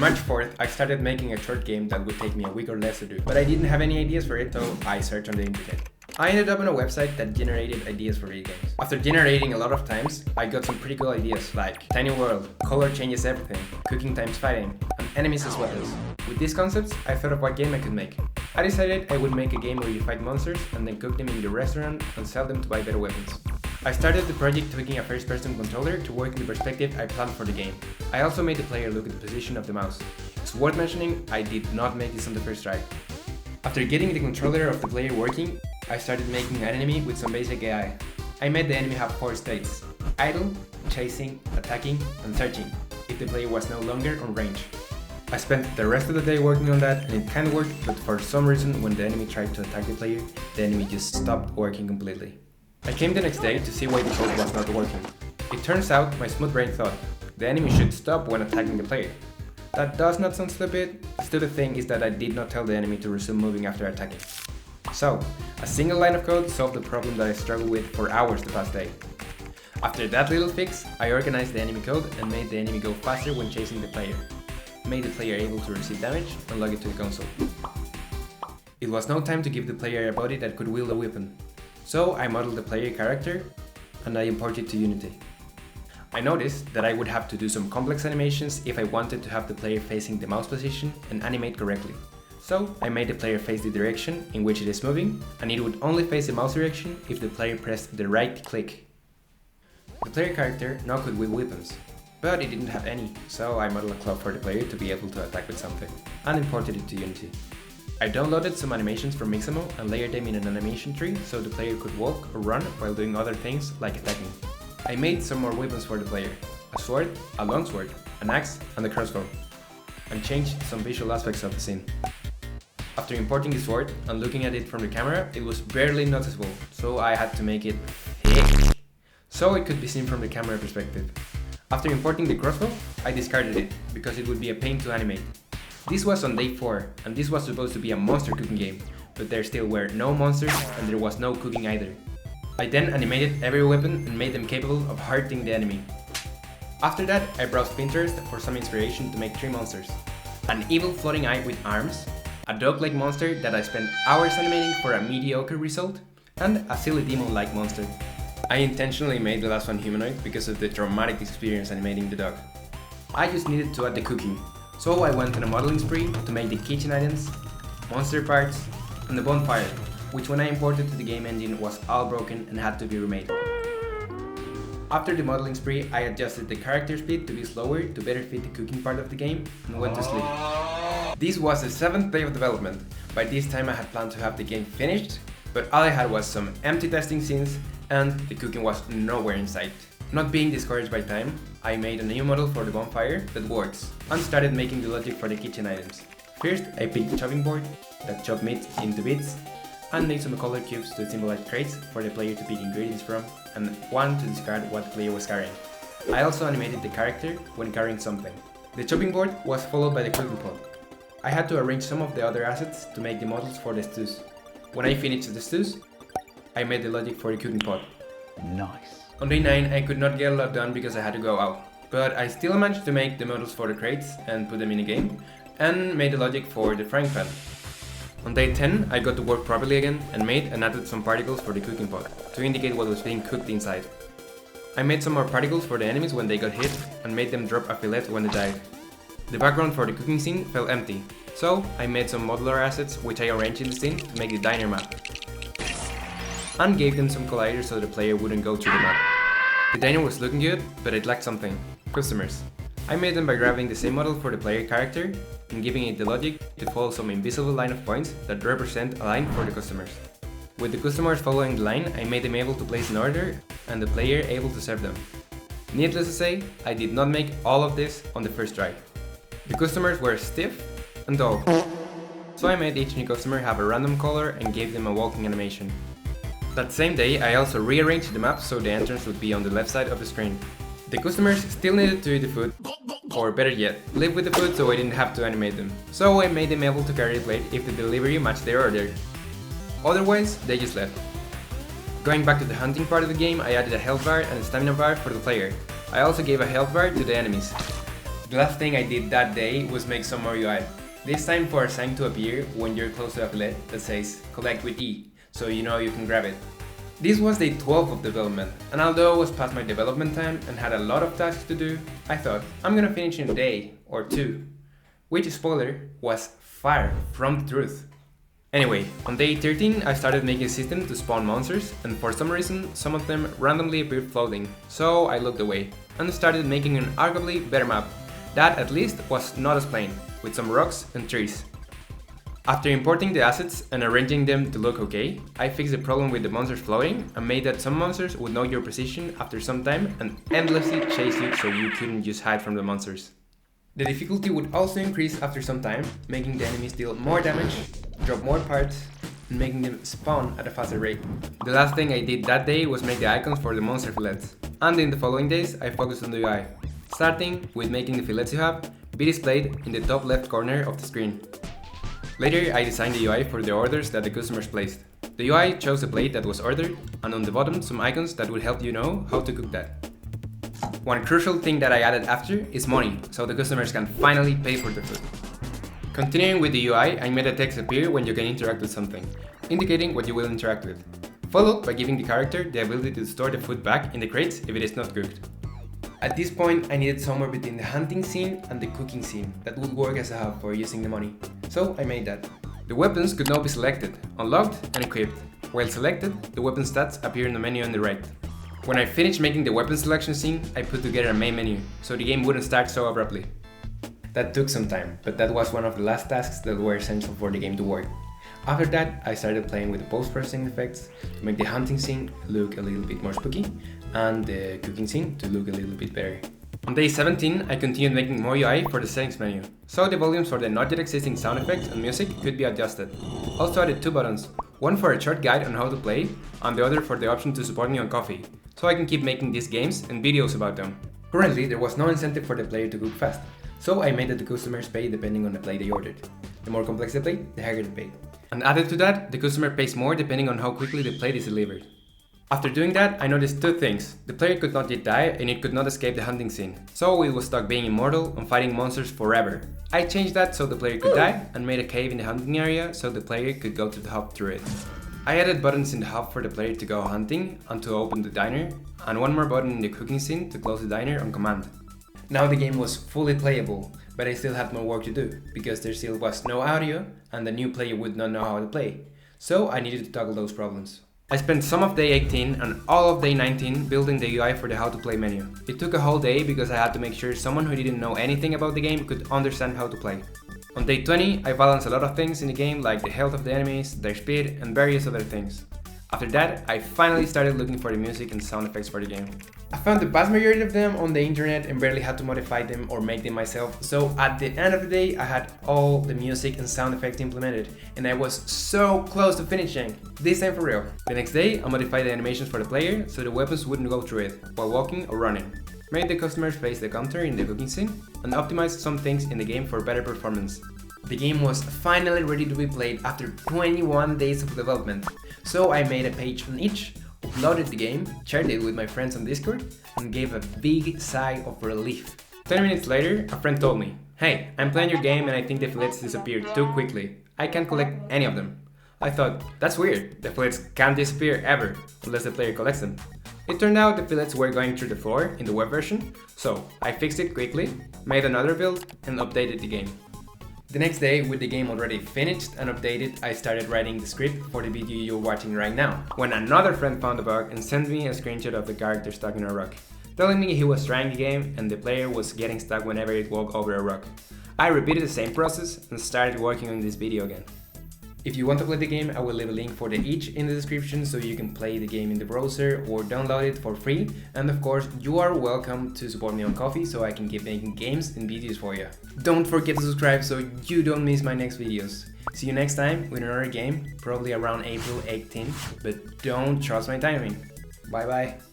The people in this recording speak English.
March 4th, I started making a short game that would take me a week or less to do, but I didn't have any ideas for it, so I searched on the internet. I ended up on a website that generated ideas for video games. After generating a lot of times, I got some pretty cool ideas like tiny world, color changes everything, cooking times fighting, and enemies as weapons. With these concepts, I thought of what game I could make. I decided I would make a game where you fight monsters and then cook them in the restaurant and sell them to buy better weapons. I started the project tweaking a first-person controller to work in the perspective I planned for the game. I also made the player look at the position of the mouse. It's worth mentioning, I did not make this on the first try. After getting the controller of the player working, I started making an enemy with some basic AI. I made the enemy have 4 states: idle, chasing, attacking, and searching, if the player was no longer on range. I spent the rest of the day working on that and it kinda worked, but for some reason when the enemy tried to attack the player, the enemy just stopped working completely. I came the next day to see why the code was not working. It turns out my smooth brain thought, the enemy should stop when attacking the player. That does not sound stupid, still the thing is that I did not tell the enemy to resume moving after attacking. So, a single line of code solved the problem that I struggled with for hours the past day. After that little fix, I organized the enemy code and made the enemy go faster when chasing the player. Made the player able to receive damage and log it to the console. It was now time to give the player a body that could wield a weapon. So I modeled the player character and I imported it to Unity. I noticed that I would have to do some complex animations if I wanted to have the player facing the mouse position and animate correctly. So I made the player face the direction in which it is moving, and it would only face the mouse direction if the player pressed the right click. The player character now could wield weapons, but it didn't have any, so I modeled a club for the player to be able to attack with something, and imported it to Unity. I downloaded some animations from Mixamo and layered them in an animation tree so the player could walk or run while doing other things like attacking. I made some more weapons for the player: a sword, a longsword, an axe, and a crossbow, and changed some visual aspects of the scene. After importing the sword and looking at it from the camera, it was barely noticeable, so I had to make it thick, so it could be seen from the camera perspective. After importing the crossbow, I discarded it, because it would be a pain to animate. This was on day 4, and this was supposed to be a monster cooking game, but there still were no monsters and there was no cooking either. I then animated every weapon and made them capable of hurting the enemy. After that, I browsed Pinterest for some inspiration to make 3 monsters. An evil floating eye with arms, a dog-like monster that I spent hours animating for a mediocre result, and a silly demon-like monster. I intentionally made the last one humanoid because of the traumatic experience animating the dog. I just needed to add the cooking, so I went on a modeling spree to make the kitchen items, monster parts, and the bonfire, which when I imported to the game engine was all broken and had to be remade. After the modeling spree, I adjusted the character speed to be slower to better fit the cooking part of the game and went to sleep. This was the 7th day of development. By this time I had planned to have the game finished, but all I had was some empty testing scenes and the cooking was nowhere in sight. Not being discouraged by time, I made a new model for the bonfire that works and started making the logic for the kitchen items. First, I picked a chopping board that chopped meat into bits and made some color cubes to symbolize crates for the player to pick ingredients from and one to discard what the player was carrying. I also animated the character when carrying something. The chopping board was followed by the cooking pot. I had to arrange some of the other assets to make the models for the stews. When I finished the stews, I made the logic for the cooking pot. Nice. On day 9 I could not get a lot done because I had to go out, but I still managed to make the models for the crates and put them in a game, and made the logic for the frying pan. On day 10 I got to work properly again and made and added some particles for the cooking pot, to indicate what was being cooked inside. I made some more particles for the enemies when they got hit, and made them drop a fillet when they died. The background for the cooking scene felt empty, so I made some modular assets which I arranged in the scene to make the diner map, and gave them some colliders so the player wouldn't go through the map. The diner was looking good, but it lacked something: customers. I made them by grabbing the same model for the player character and giving it the logic to follow some invisible line of points that represent a line for the customers. With the customers following the line, I made them able to place an order and the player able to serve them. Needless to say, I did not make all of this on the first try. The customers were stiff and dull, so I made each new customer have a random color and gave them a walking animation. That same day, I also rearranged the map so the entrance would be on the left side of the screen. The customers still needed to eat the food, or better yet, live with the food so I didn't have to animate them. So I made them able to carry the plate if the delivery matched their order. Otherwise, they just left. Going back to the hunting part of the game, I added a health bar and a stamina bar for the player. I also gave a health bar to the enemies. The last thing I did that day was make some more UI. This time for a sign to appear when you're close to a fillet that says collect with E, so you know you can grab it. This was day 12 of development, and although I was past my development time and had a lot of tasks to do, I thought I'm gonna finish in a day or two. Which, spoiler, was far from the truth. Anyway, on day 13 I started making a system to spawn monsters, and for some reason some of them randomly appeared floating, so I looked away and started making an arguably better map that at least was not as plain, with some rocks and trees. After importing the assets and arranging them to look okay, I fixed the problem with the monsters floating and made that some monsters would know your position after some time and endlessly chase you so you couldn't just hide from the monsters. The difficulty would also increase after some time, making the enemies deal more damage, drop more parts, and making them spawn at a faster rate. The last thing I did that day was make the icons for the monster fillets, and in the following days I focused on the UI, starting with making the fillets you have be displayed in the top left corner of the screen. Later I designed the UI for the orders that the customers placed. The UI chose a plate that was ordered, and on the bottom some icons that would help you know how to cook that. One crucial thing that I added after is money, so the customers can finally pay for the food. Continuing with the UI, I made a text appear when you can interact with something, indicating what you will interact with, followed by giving the character the ability to store the food back in the crates if it is not cooked. At this point, I needed somewhere between the hunting scene and the cooking scene that would work as a hub for using the money, so I made that. The weapons could now be selected, unlocked and equipped. While selected, the weapon stats appear in the menu on the right. When I finished making the weapon selection scene, I put together a main menu, so the game wouldn't start so abruptly. That took some time, but that was one of the last tasks that were essential for the game to work. After that, I started playing with the post-processing effects to make the hunting scene look a little bit more spooky, and the cooking scene to look a little bit better. On day 17, I continued making more UI for the settings menu, so the volumes for the not yet existing sound effects and music could be adjusted. Also added two buttons, one for a short guide on how to play, and the other for the option to support me on Ko-fi, so I can keep making these games and videos about them. Currently, there was no incentive for the player to cook fast, so I made that the customers pay depending on the play they ordered. The more complex the play, the higher the pay. And added to that, the customer pays more depending on how quickly the plate is delivered. After doing that, I noticed two things. The player could not yet die and it could not escape the hunting scene, so it was stuck being immortal and fighting monsters forever. I changed that so the player could die and made a cave in the hunting area so the player could go to the hub through it. I added buttons in the hub for the player to go hunting and to open the diner, and one more button in the cooking scene to close the diner on command. Now the game was fully playable, but I still had more work to do, because there still was no audio and the new player would not know how to play, so I needed to tackle those problems. I spent some of day 18 and all of day 19 building the UI for the how to play menu. It took a whole day because I had to make sure someone who didn't know anything about the game could understand how to play. On day 20, I balanced a lot of things in the game like the health of the enemies, their speed, and various other things. After that, I finally started looking for the music and sound effects for the game. I found the vast majority of them on the internet and barely had to modify them or make them myself, so at the end of the day I had all the music and sound effects implemented, and I was so close to finishing, this time for real. The next day I modified the animations for the player so the weapons wouldn't go through it while walking or running, made the customers face the counter in the cooking scene, and optimized some things in the game for better performance. The game was finally ready to be played after 21 days of development, so I made a page on each, uploaded the game, shared it with my friends on Discord, and gave a big sigh of relief. 10 minutes later, a friend told me, "Hey, I'm playing your game and I think the fillets disappeared too quickly. I can't collect any of them." I thought, that's weird, the fillets can't disappear ever, unless the player collects them. It turned out the fillets were going through the floor in the web version, so I fixed it quickly, made another build, and updated the game. The next day, with the game already finished and updated, I started writing the script for the video you're watching right now, when another friend found a bug and sent me a screenshot of the character stuck in a rock, telling me he was trying the game and the player was getting stuck whenever it walked over a rock. I repeated the same process and started working on this video again. If you want to play the game, I will leave a link for each in the description so you can play the game in the browser or download it for free. And of course, you are welcome to support me on Ko-fi so I can keep making games and videos for you. Don't forget to subscribe so you don't miss my next videos. See you next time with another game, probably around April 18th, but don't trust my timing. Bye bye.